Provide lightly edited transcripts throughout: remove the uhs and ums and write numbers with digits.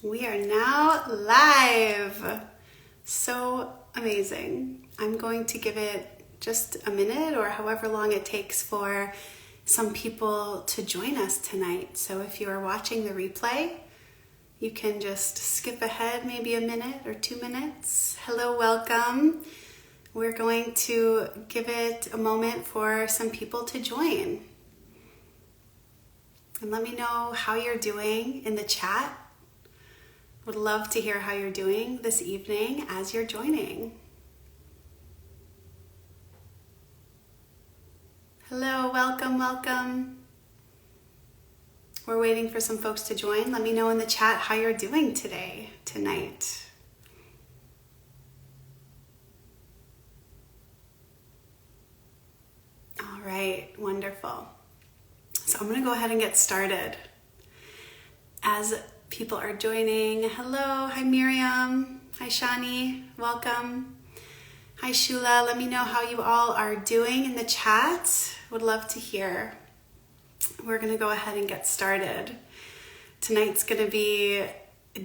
We are now live. So amazing. I'm going to give it just a minute or however long it takes for some people to join us tonight. So if you are watching the replay, you can just skip ahead maybe a minute or 2 minutes. Hello, welcome. We're going to give it a moment for some people to join. And let me know how you're doing in the chat. Would love to hear how you're doing this evening as you're joining. Hello, welcome, welcome. We're waiting for some folks to join. Let me know in the chat how you're doing tonight. All right, wonderful. So I'm going to go ahead and get started. As people are joining, hello, hi Miriam, hi Shani, welcome. Hi Shula, let me know how you all are doing in the chat. Would love to hear. We're going to go ahead and get started. Tonight's going to be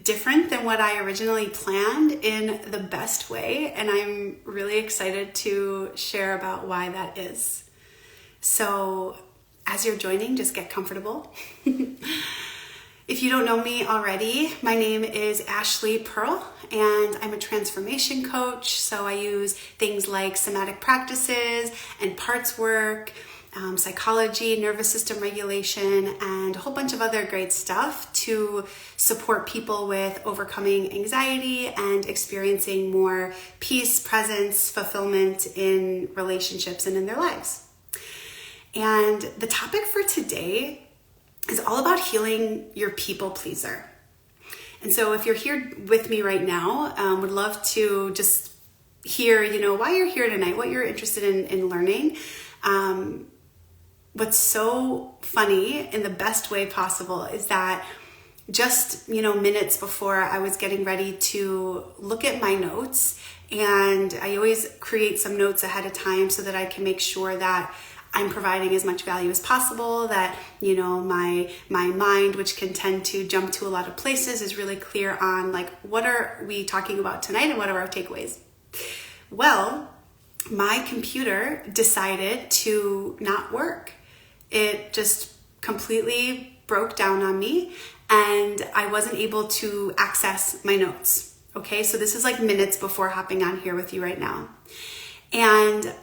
different than what I originally planned in the best way, and I'm really excited to share about why that is. So as you're joining, just get comfortable. If you don't know me already, my name is Ashley Perl, and I'm a transformation coach. So I use things like somatic practices and parts work, psychology, nervous system regulation, and a whole bunch of other great stuff to support people with overcoming anxiety and experiencing more peace, presence, fulfillment in relationships and in their lives. And the topic for today is all about healing your people pleaser. And so if you're here with me right now, would love to just hear, why you're here tonight, what you're interested in learning. What's so funny in the best way possible is that just, minutes before I was getting ready to look at my notes, and I always create some notes ahead of time so that I can make sure that I'm providing as much value as possible, that, my mind, which can tend to jump to a lot of places, is really clear on what are we talking about tonight and what are our takeaways. Well, my computer decided to not work. It just completely broke down on me and I wasn't able to access my notes. Okay, so this is minutes before hopping on here with you right now. And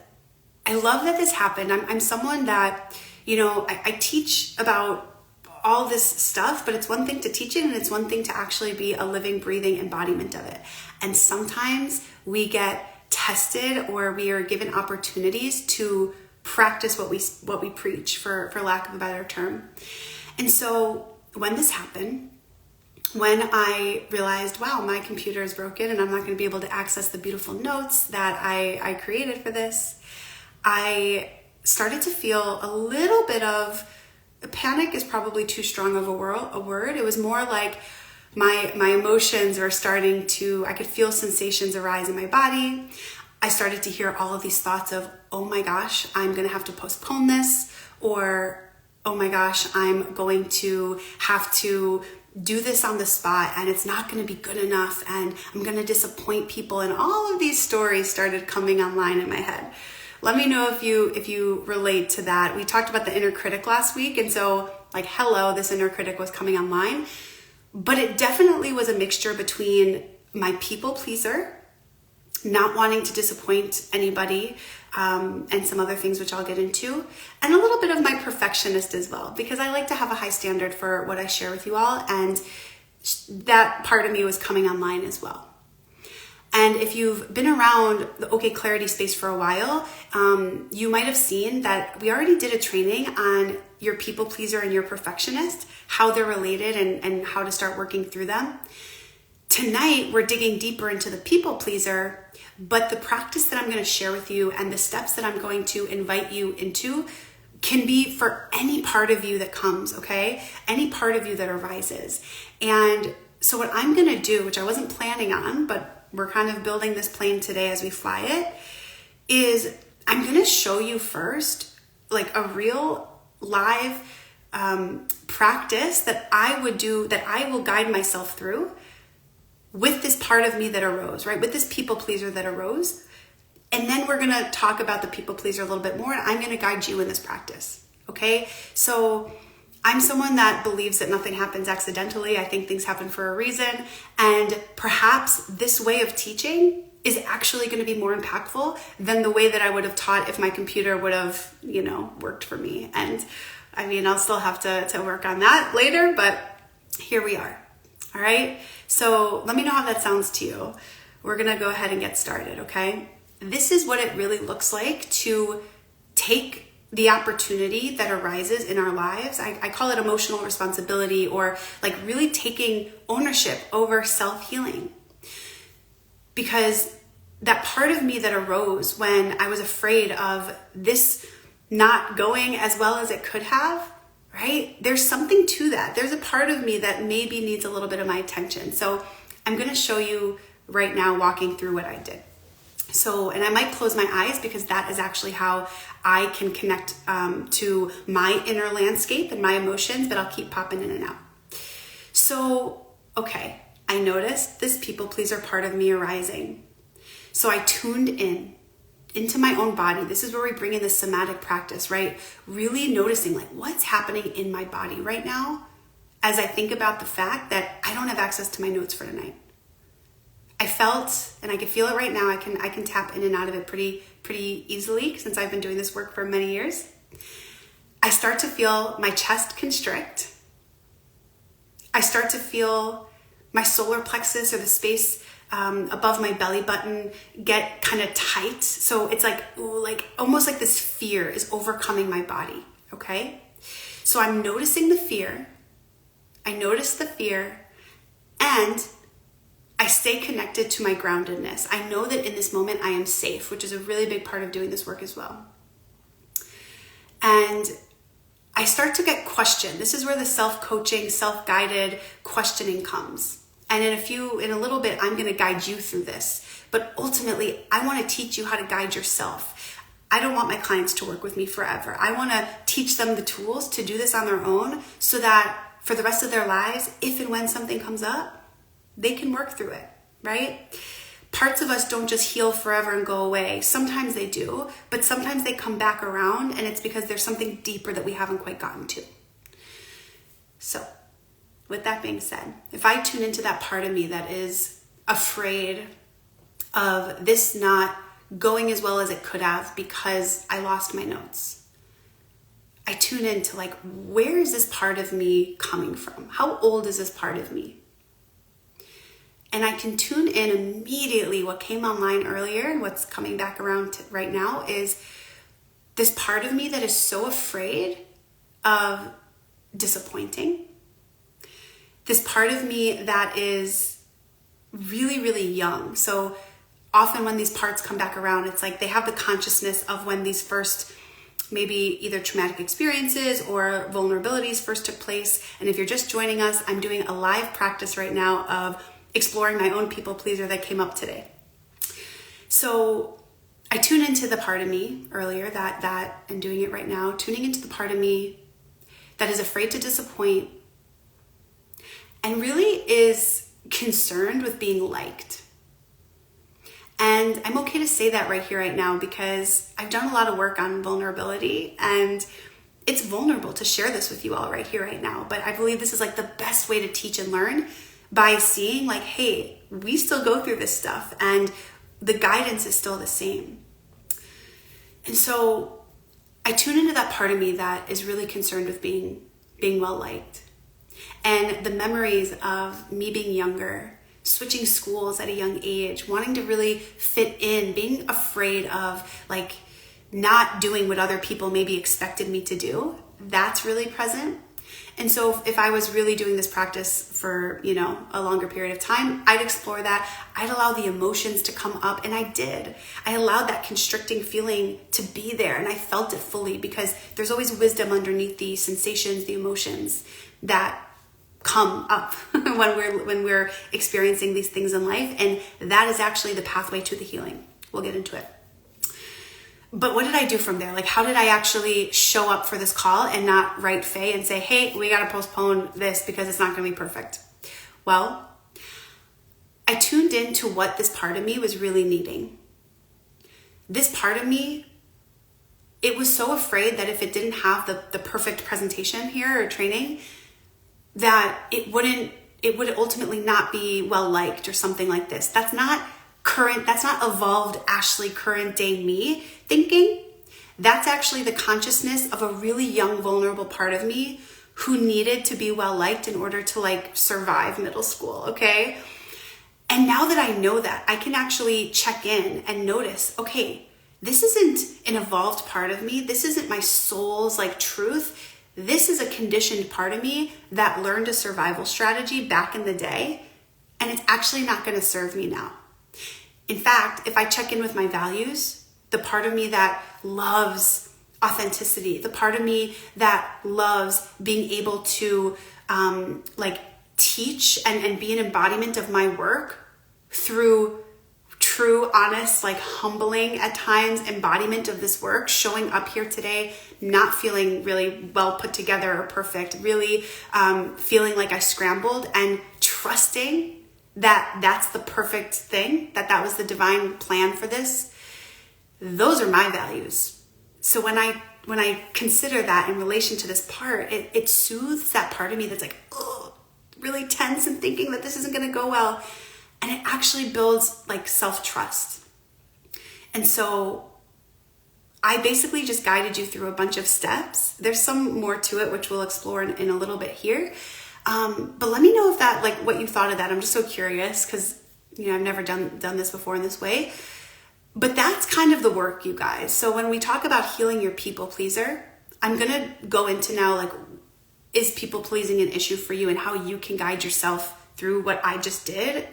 I love that this happened. I'm someone that, I teach about all this stuff, but it's one thing to teach it and it's one thing to actually be a living, breathing embodiment of it. And sometimes we get tested or we are given opportunities to practice what we preach, for lack of a better term. And so when this happened, when I realized, wow, my computer is broken and I'm not going to be able to access the beautiful notes that I created for this, I started to feel a little bit of panic. Is probably too strong of a word. It was more like my emotions were starting to, I could feel sensations arise in my body. I started to hear all of these thoughts of, oh my gosh, I'm going to have to postpone this, or oh my gosh, I'm going to have to do this on the spot and it's not going to be good enough and I'm going to disappoint people. And all of these stories started coming online in my head. Let me know if you relate to that. We talked about the inner critic last week, and so hello, this inner critic was coming online. But it definitely was a mixture between my people pleaser, not wanting to disappoint anybody, and some other things which I'll get into, and a little bit of my perfectionist as well, because I like to have a high standard for what I share with you all, and that part of me was coming online as well. And if you've been around the OKclarity space for a while, you might have seen that we already did a training on your people pleaser and your perfectionist, how they're related and how to start working through them. Tonight, we're digging deeper into the people pleaser, but the practice that I'm going to share with you and the steps that I'm going to invite you into can be for any part of you that comes, okay? Any part of you that arises. And so what I'm going to do, which I wasn't planning on, but we're kind of building this plane today as we fly it, is I'm going to show you first a real live practice that I would do, that I will guide myself through with this part of me that arose, right? With this people pleaser that arose. And then we're going to talk about the people pleaser a little bit more, and I'm going to guide you in this practice. Okay. So I'm someone that believes that nothing happens accidentally. I think things happen for a reason. And perhaps this way of teaching is actually going to be more impactful than the way that I would have taught if my computer would have, worked for me. And I mean, I'll still have to work on that later, but here we are. All right. So let me know how that sounds to you. We're going to go ahead and get started. Okay. This is what it really looks like to take the opportunity that arises in our lives. I call it emotional responsibility, or like really taking ownership over self-healing. Because that part of me that arose when I was afraid of this not going as well as it could have, right? There's something to that. There's a part of me that maybe needs a little bit of my attention. So I'm going to show you right now, walking through what I did. So, and I might close my eyes because that is actually how I can connect to my inner landscape and my emotions, but I'll keep popping in and out. So, okay, I noticed this people pleaser part of me arising. So I tuned into my own body. This is where we bring in the somatic practice, right? Really noticing like what's happening in my body right now as I think about the fact that I don't have access to my notes for tonight. I felt, and I can feel it right now, I can tap in and out of it pretty easily since I've been doing this work for many years. I start to feel my chest constrict. I start to feel my solar plexus, or the space above my belly button, get kind of tight. So it's like almost like this fear is overcoming my body, okay? So I'm noticing the fear. I notice the fear, and I stay connected to my groundedness. I know that in this moment I am safe, which is a really big part of doing this work as well. And I start to get questioned. This is where the self-coaching, self-guided questioning comes. And in a little bit, I'm going to guide you through this. But ultimately, I want to teach you how to guide yourself. I don't want my clients to work with me forever. I want to teach them the tools to do this on their own so that for the rest of their lives, if and when something comes up, they can work through it, right? Parts of us don't just heal forever and go away. Sometimes they do, but sometimes they come back around, and it's because there's something deeper that we haven't quite gotten to. So, with that being said, if I tune into that part of me that is afraid of this not going as well as it could have because I lost my notes, I tune into like, where is this part of me coming from? How old is this part of me? And I can tune in immediately. What came online earlier and what's coming back around right now is this part of me that is so afraid of disappointing. This part of me that is really, really young. So often when these parts come back around, it's like they have the consciousness of when these first maybe either traumatic experiences or vulnerabilities first took place. And if you're just joining us, I'm doing a live practice right now of exploring my own people pleaser that came up today. So I tune into the part of me earlier that and doing it right now, tuning into the part of me that is afraid to disappoint and really is concerned with being liked. And I'm okay to say that right here, right now, because I've done a lot of work on vulnerability, and it's vulnerable to share this with you all right here, right now. But I believe this is like the best way to teach and learn, by seeing like, hey, we still go through this stuff and the guidance is still the same. And so I tune into that part of me that is really concerned with being well liked. And the memories of me being younger, switching schools at a young age, wanting to really fit in, being afraid of like not doing what other people maybe expected me to do, that's really present. And so if I was really doing this practice for, a longer period of time, I'd explore that. I'd allow the emotions to come up, and I did. I allowed that constricting feeling to be there, and I felt it fully, because there's always wisdom underneath the sensations, the emotions that come up when we're experiencing these things in life, and that is actually the pathway to the healing. We'll get into it. But what did I do from there? Like, how did I actually show up for this call and not write Faye and say, hey, we got to postpone this because it's not going to be perfect? Well, I tuned into what this part of me was really needing. This part of me, it was so afraid that if it didn't have the perfect presentation here or training, that it would ultimately not be well liked or something like this. That's not evolved Ashley, current day me thinking. That's actually the consciousness of a really young, vulnerable part of me who needed to be well liked in order to like survive middle school, okay? And now that I know that, I can actually check in and notice, okay, this isn't an evolved part of me. This isn't my soul's like truth. This is a conditioned part of me that learned a survival strategy back in the day, and it's actually not going to serve me now. In fact, if I check in with my values, the part of me that loves authenticity, the part of me that loves being able to teach and be an embodiment of my work through true, honest, like humbling at times embodiment of this work, showing up here today, not feeling really well put together or perfect, really feeling like I scrambled and trusting that that's the perfect thing, that was the divine plan for this. Those are my values. So when I consider that in relation to this part, it soothes that part of me that's like, oh, really tense and thinking that this isn't going to go well. And it actually builds like self-trust. And so I basically just guided you through a bunch of steps. There's some more to it, which we'll explore in a little bit here. But let me know if that, like what you thought of that. I'm just so curious because, I've never done this before in this way. But that's kind of the work, you guys. So when we talk about healing your people pleaser, I'm going to go into now, like, is people pleasing an issue for you and how you can guide yourself through what I just did.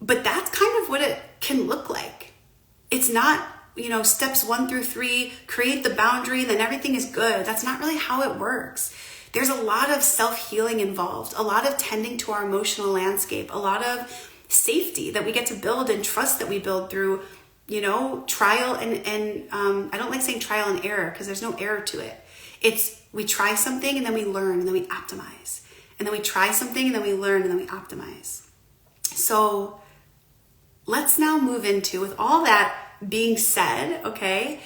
But that's kind of what it can look like. It's not, steps 1 through 3, create the boundary, then everything is good. That's not really how it works. There's a lot of self-healing involved, a lot of tending to our emotional landscape, a lot of safety that we get to build and trust that we build through, trial and I don't like saying trial and error because there's no error to it. It's we try something and then we learn and then we optimize. And then we try something and then we learn and then we optimize. So let's now move into, with all that being said, okay,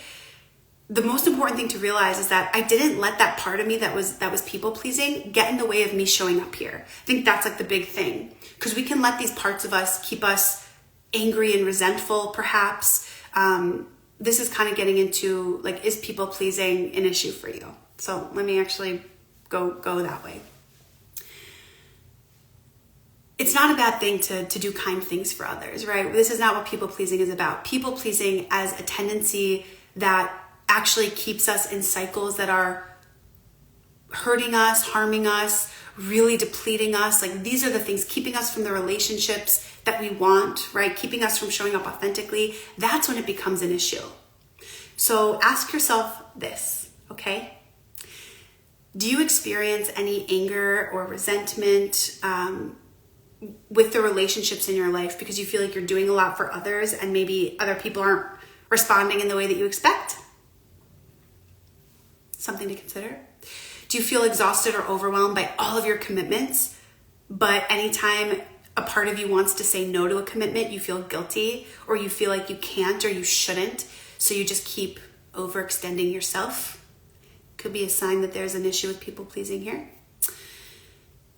the most important thing to realize is that I didn't let that part of me that was people pleasing get in the way of me showing up here. I think that's like the big thing, because we can let these parts of us keep us angry and resentful, perhaps. This is kind of getting into like, is people pleasing an issue for you? So let me actually go that way. It's not a bad thing to do kind things for others, right? This is not what people pleasing is about. People pleasing as a tendency that actually keeps us in cycles that are hurting us, harming us, really depleting us. Like, these are the things keeping us from the relationships that we want, right? Keeping us from showing up authentically. That's when it becomes an issue. So ask yourself this, okay? Do you experience any anger or resentment with the relationships in your life because you feel like you're doing a lot for others and maybe other people aren't responding in the way that you expect? Something to consider. Do you feel exhausted or overwhelmed by all of your commitments, but anytime a part of you wants to say no to a commitment, you feel guilty, or you feel like you can't or you shouldn't, so you just keep overextending yourself? Could be a sign that there's an issue with people pleasing here.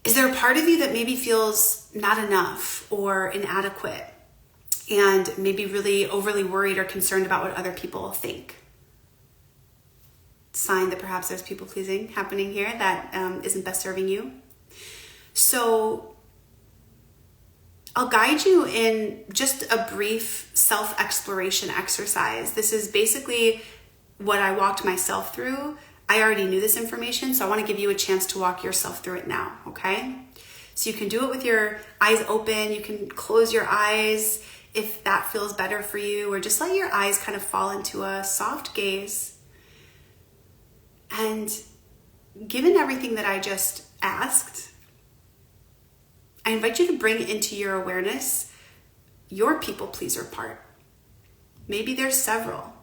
Is there a part of you that maybe feels not enough or inadequate and maybe really overly worried or concerned about what other people think? Sign that perhaps there's people pleasing happening here that isn't best serving you. So I'll guide you in just a brief self-exploration exercise. This is basically what I walked myself through. I already knew this information, so I want to give you a chance to walk yourself through it now, okay? So you can do it with your eyes open. You can close your eyes if that feels better for you, or just let your eyes kind of fall into a soft gaze. And given everything that I just asked, I invite you to bring into your awareness your people pleaser part. Maybe there's several.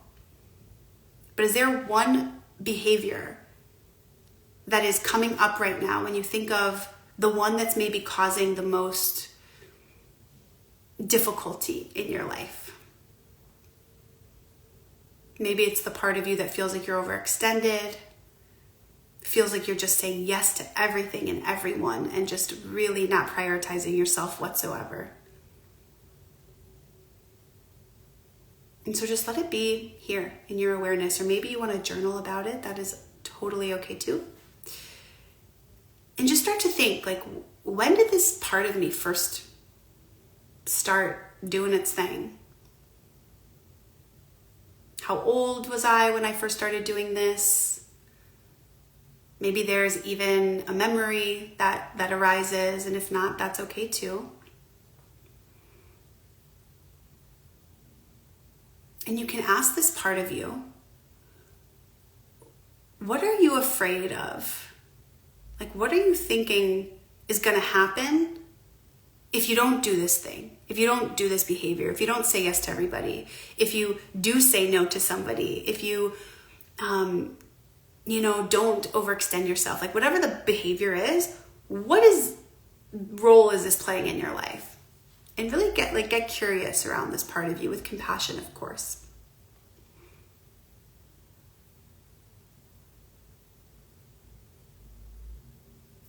But is there one behavior that is coming up right now when you think of the one that's maybe causing the most difficulty in your life? Maybe it's the part of you that feels like you're overextended, feels like you're just saying yes to everything and everyone and just really not prioritizing yourself whatsoever. And so just let it be here in your awareness, or maybe you want to journal about it. That is totally okay too. And just start to think, like, when did this part of me first start doing its thing? How old was I when I first started doing this? Maybe there's even a memory that arises, and if not, that's okay too. And you can ask this part of you, what are you afraid of? Like, what are you thinking is going to happen if you don't do this thing, if you don't do this behavior, if you don't say yes to everybody, if you do say no to somebody, if you, don't overextend yourself, like whatever the behavior is, role is this playing in your life? And really get curious around this part of you with compassion, of course.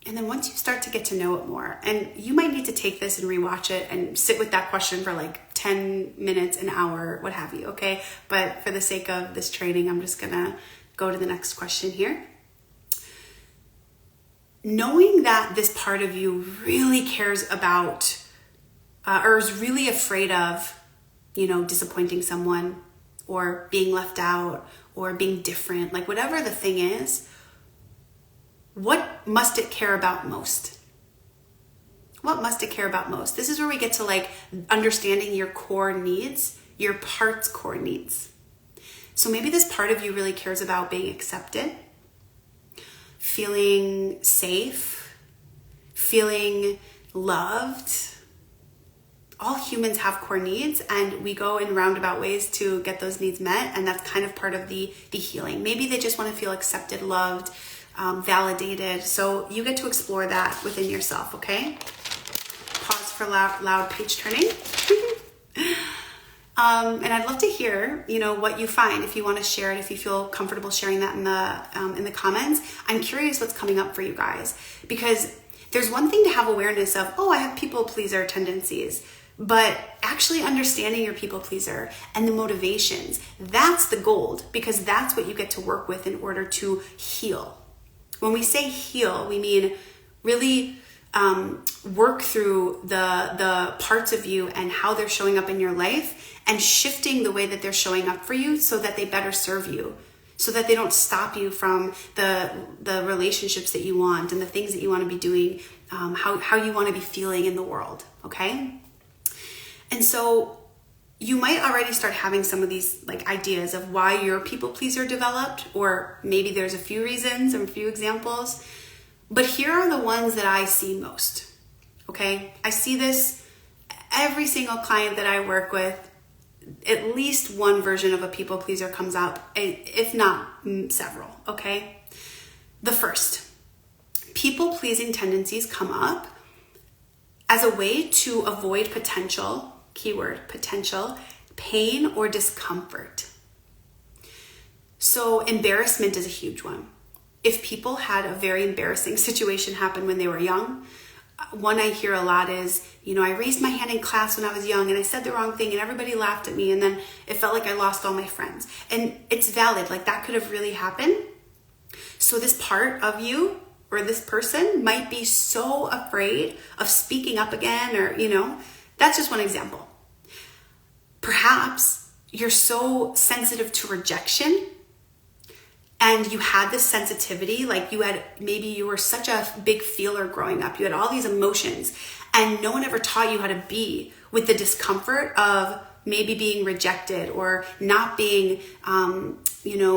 And then once you start to get to know it more, and you might need to take this and rewatch it and sit with that question for like 10 minutes, an hour, what have you, okay? But for the sake of this training, I'm just gonna go to the next question here. Knowing that this part of you really cares about or is really afraid of, disappointing someone or being left out or being different, like whatever the thing is, what must it care about most? What must it care about most? This is where we get to like understanding your core needs, your part's core needs. So maybe this part of you really cares about being accepted, feeling safe, feeling loved. All humans have core needs, and we go in roundabout ways to get those needs met, and that's kind of part of the healing. Maybe they just want to feel accepted, loved, validated. So you get to explore that within yourself, okay? Pause for loud page turning. And I'd love to hear, what you find. If you want to share it, if you feel comfortable sharing that in the comments. I'm curious what's coming up for you guys, because there's one thing to have awareness of, I have people pleaser tendencies, but actually understanding your people pleaser and the motivations, that's the gold, because that's what you get to work with in order to heal. When we say heal, we mean really work through the parts of you and how they're showing up in your life, and shifting the way that they're showing up for you so that they better serve you, so that they don't stop you from the relationships that you want and the things that you want to be doing, how you want to be feeling in the world, okay? And so you might already start having some of these like ideas of why your people pleaser developed, or maybe there's a few reasons or a few examples, but here are the ones that I see most, okay? I see this every single client that I work with. At least one version of a people pleaser comes up, if not several, okay? The first, people pleasing tendencies come up as a way to avoid potential, keyword potential, pain or discomfort. So embarrassment is a huge one. If people had a very embarrassing situation happen when they were young, one I hear a lot is, I raised my hand in class when I was young and I said the wrong thing and everybody laughed at me, and then it felt like I lost all my friends. And it's valid, like that could have really happened. So this part of you or this person might be so afraid of speaking up again, or, that's just one example. Perhaps you're so sensitive to rejection, and you had this sensitivity, like maybe you were such a big feeler growing up. You had all these emotions, and no one ever taught you how to be with the discomfort of maybe being rejected or not being,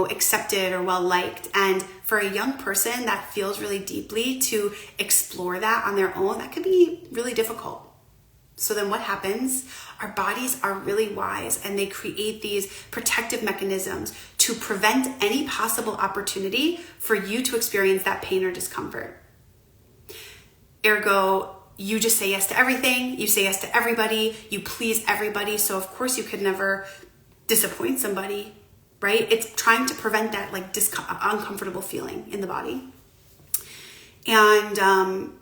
accepted or well-liked. And for a young person that feels really deeply to explore that on their own, that could be really difficult. So then what happens? Our bodies are really wise, and they create these protective mechanisms to prevent any possible opportunity for you to experience that pain or discomfort. Ergo, you just say yes to everything, you say yes to everybody, you please everybody, so of course you could never disappoint somebody, right? It's trying to prevent that like uncomfortable feeling in the body. And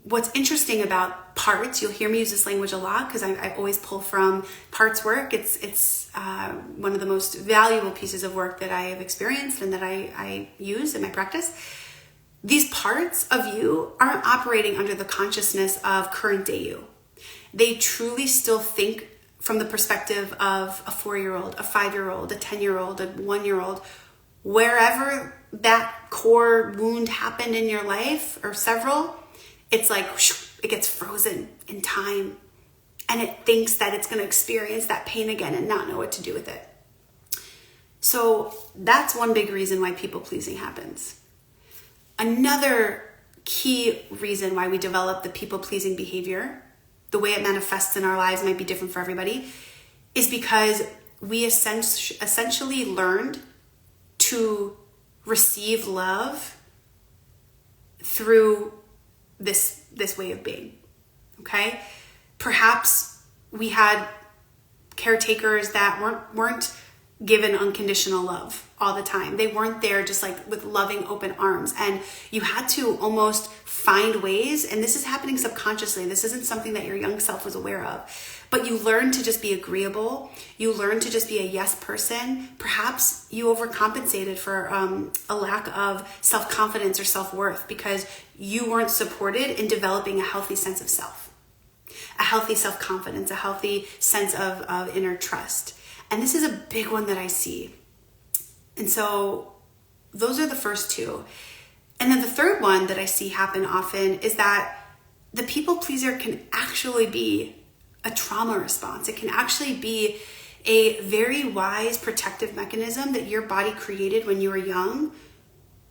what's interesting about parts, you'll hear me use this language a lot because I always pull from parts work. It's one of the most valuable pieces of work that I have experienced and that I use in my practice. These parts of you aren't operating under the consciousness of current day you. They truly still think from the perspective of a 4-year-old, a 5-year-old, a 10-year-old, a 1-year-old, wherever that core wound happened in your life or several, it's like it gets frozen in time and it thinks that it's going to experience that pain again and not know what to do with it. So that's one big reason why people pleasing happens. Another key reason why we develop the people pleasing behavior, the way it manifests in our lives might be different for everybody, is because we essentially learned to receive love through this way of being, okay? Perhaps we had caretakers that weren't given unconditional love all the time. They weren't there just like with loving open arms, and you had to almost find ways, and this is happening subconsciously. This isn't something that your young self was aware of, but you learn to just be agreeable. You learn to just be a yes person. Perhaps you overcompensated for a lack of self-confidence or self-worth because you weren't supported in developing a healthy sense of self, a healthy self-confidence, a healthy sense of inner trust. And this is a big one that I see. And so those are the first two. And then the third one that I see happen often is that the people pleaser can actually be a trauma response. It can actually be a very wise protective mechanism that your body created when you were young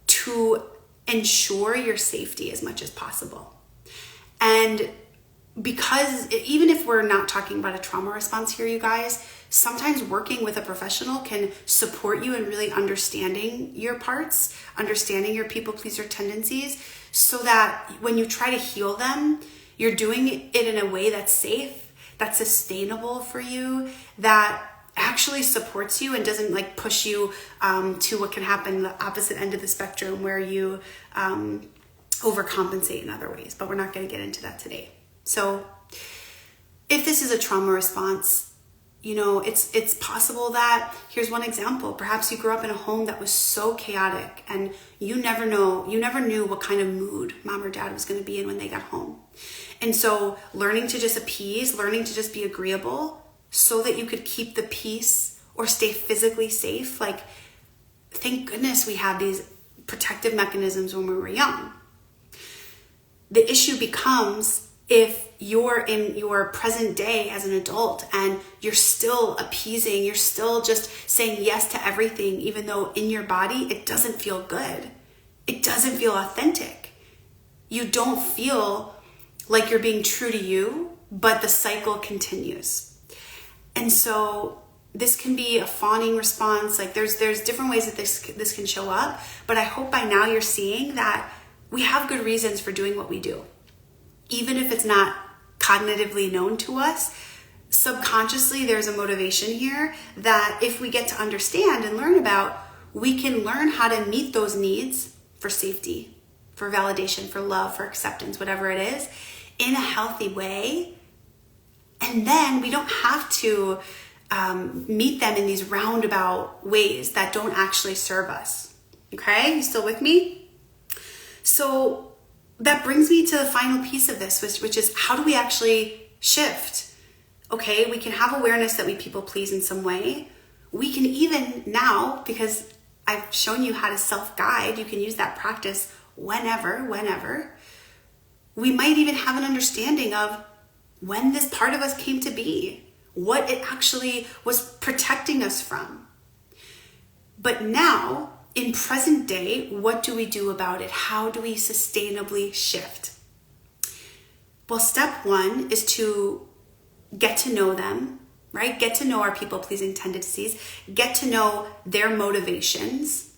to ensure your safety as much as possible. And because even if we're not talking about a trauma response here, you guys, sometimes working with a professional can support you in really understanding your parts, understanding your people pleaser tendencies, so that when you try to heal them, you're doing it in a way that's safe, that's sustainable for you, that actually supports you and doesn't like push you to what can happen the opposite end of the spectrum where you overcompensate in other ways. But we're not going to get into that today. So if this is a trauma response, you know, it's possible that, here's one example, perhaps you grew up in a home that was so chaotic and you never knew what kind of mood mom or dad was going to be in when they got home. And so learning to just appease, learning to just be agreeable so that you could keep the peace or stay physically safe. Like, thank goodness we had these protective mechanisms when we were young. The issue becomes if you're in your present day as an adult and you're still appeasing, you're still just saying yes to everything, even though in your body it doesn't feel good. It doesn't feel authentic. You don't feel like you're being true to you, but the cycle continues. And so this can be a fawning response. Like there's different ways that this can show up, but I hope by now you're seeing that we have good reasons for doing what we do. Even if it's not cognitively known to us, subconsciously there's a motivation here that if we get to understand and learn about, we can learn how to meet those needs for safety, for validation, for love, for acceptance, whatever it is, in a healthy way. And then we don't have to meet them in these roundabout ways that don't actually serve us. Okay, you still with me? So that brings me to the final piece of this, which is how do we actually shift? Okay, we can have awareness that we people please in some way. We can even now, because I've shown you how to self-guide, you can use that practice whenever. We might even have an understanding of when this part of us came to be, what it actually was protecting us from. But now, in present day, what do we do about it? How do we sustainably shift? Well, step one is to get to know them right? Get to know our people-pleasing tendencies, get to know their motivations,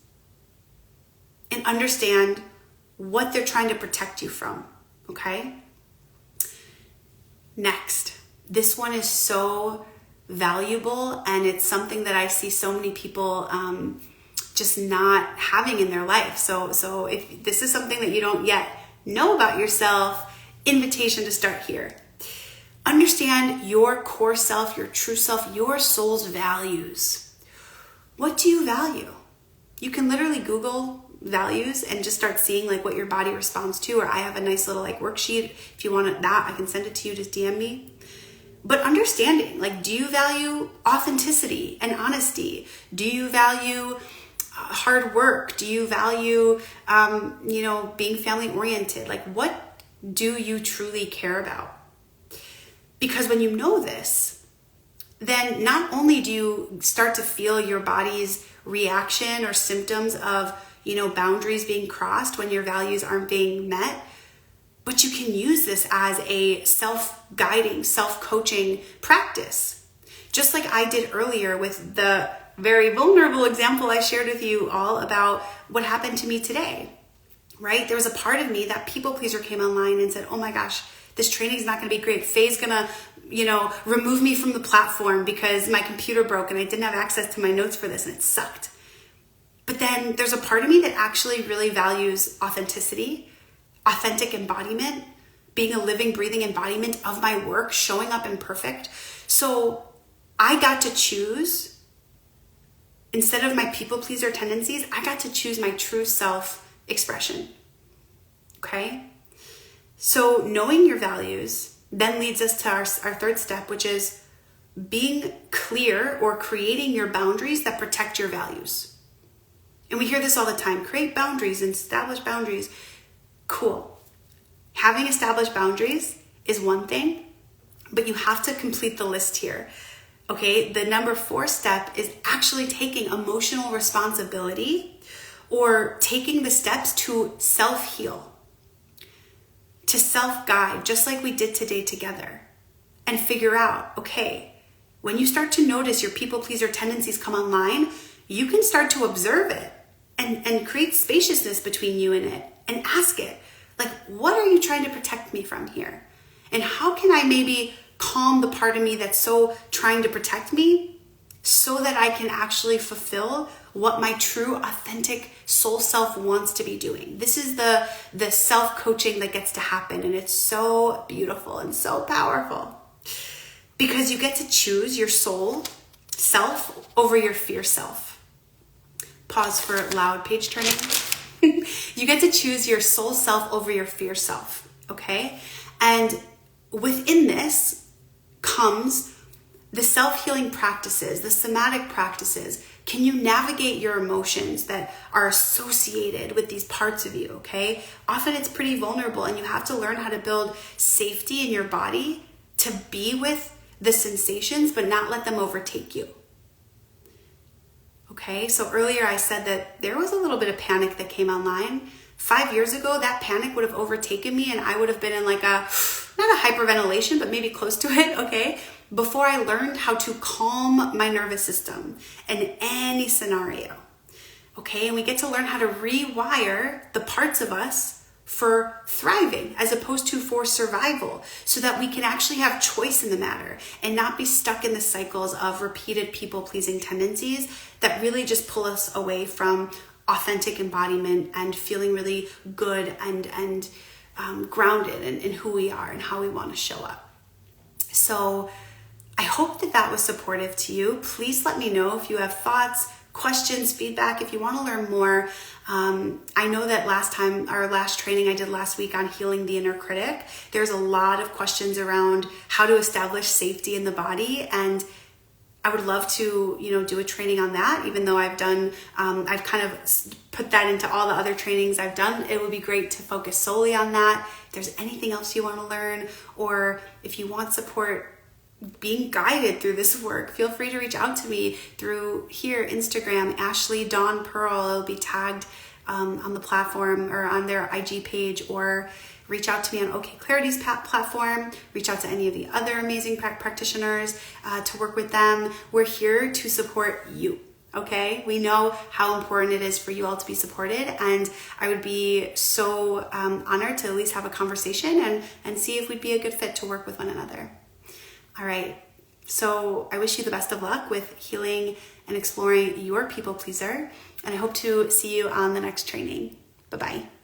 and understand what they're trying to protect you from, okay? Next, this one is so valuable, and it's something that I see so many people just not having in their life. So if this is something that you don't yet know about yourself, invitation to start here. Understand your core self, your true self, your soul's values. What do you value? You can literally Google values and just start seeing like what your body responds to, or I have a nice little like worksheet. If you want that, I can send it to you, just DM me. But understanding, like, do you value authenticity and honesty? Do you value hard work? Do you value, being family oriented? Like, what do you truly care about? Because when you know this, then not only do you start to feel your body's reaction or symptoms of, boundaries being crossed when your values aren't being met, but you can use this as a self-guiding, self-coaching practice. Just like I did earlier with the very vulnerable example I shared with you all about what happened to me today, right? There was a part of me, that people pleaser, came online and said, oh my gosh, this training is not going to be great. Faye's going to, remove me from the platform because my computer broke and I didn't have access to my notes for this and it sucked. But then there's a part of me that actually really values authenticity, authentic embodiment, being a living, breathing embodiment of my work, showing up imperfect. So I got to choose, instead of my people pleaser tendencies, I got to choose my true self expression. Okay? So knowing your values then leads us to our third step, which is being clear or creating your boundaries that protect your values. And we hear this all the time, create boundaries and establish boundaries. Cool. Having established boundaries is one thing, but you have to complete the list here. Okay, the number 4 step is actually taking emotional responsibility, or taking the steps to self-heal, to self-guide, just like we did today together, and figure out, okay, when you start to notice your people-pleaser tendencies come online, you can start to observe it and create spaciousness between you and it, and ask it, like, what are you trying to protect me from here? And how can I maybe calm the part of me that's so trying to protect me so that I can actually fulfill what my true, authentic soul self wants to be doing? This is the self-coaching that gets to happen, and it's so beautiful and so powerful because you get to choose your soul self over your fear self. Pause for loud page turning. You get to choose your soul self over your fear self, okay? And within this comes the self-healing practices, the somatic practices. Can you navigate your emotions that are associated with these parts of you, okay? Often it's pretty vulnerable, and you have to learn how to build safety in your body to be with the sensations, but not let them overtake you. Okay, so earlier I said that there was a little bit of panic that came online. 5 years ago, that panic would have overtaken me, and I would have been in like not a hyperventilation, but maybe close to it, okay? Before I learned how to calm my nervous system in any scenario, okay? And we get to learn how to rewire the parts of us for thriving as opposed to for survival, so that we can actually have choice in the matter and not be stuck in the cycles of repeated people-pleasing tendencies that really just pull us away from authentic embodiment and feeling really good and grounded in who we are and how we want to show up. So I hope that was supportive to you. Please let me know if you have thoughts, questions, feedback, if you want to learn more. I know that last training I did last week on healing the inner critic, there's a lot of questions around how to establish safety in the body, and I would love to, do a training on that. Even though I've kind of put that into all the other trainings I've done, it would be great to focus solely on that. If there's anything else you want to learn, or if you want support being guided through this work, feel free to reach out to me through here, Instagram, Ashley Dawn Perl. It'll be tagged on the platform or on their IG page, or reach out to me on OKclarity's platform, reach out to any of the other amazing practitioners to work with them. We're here to support you. Okay, we know how important it is for you all to be supported, and I would be so honored to at least have a conversation and see if we'd be a good fit to work with one another. All right, so I wish you the best of luck with healing and exploring your people pleaser, and I hope to see you on the next training. Bye-bye.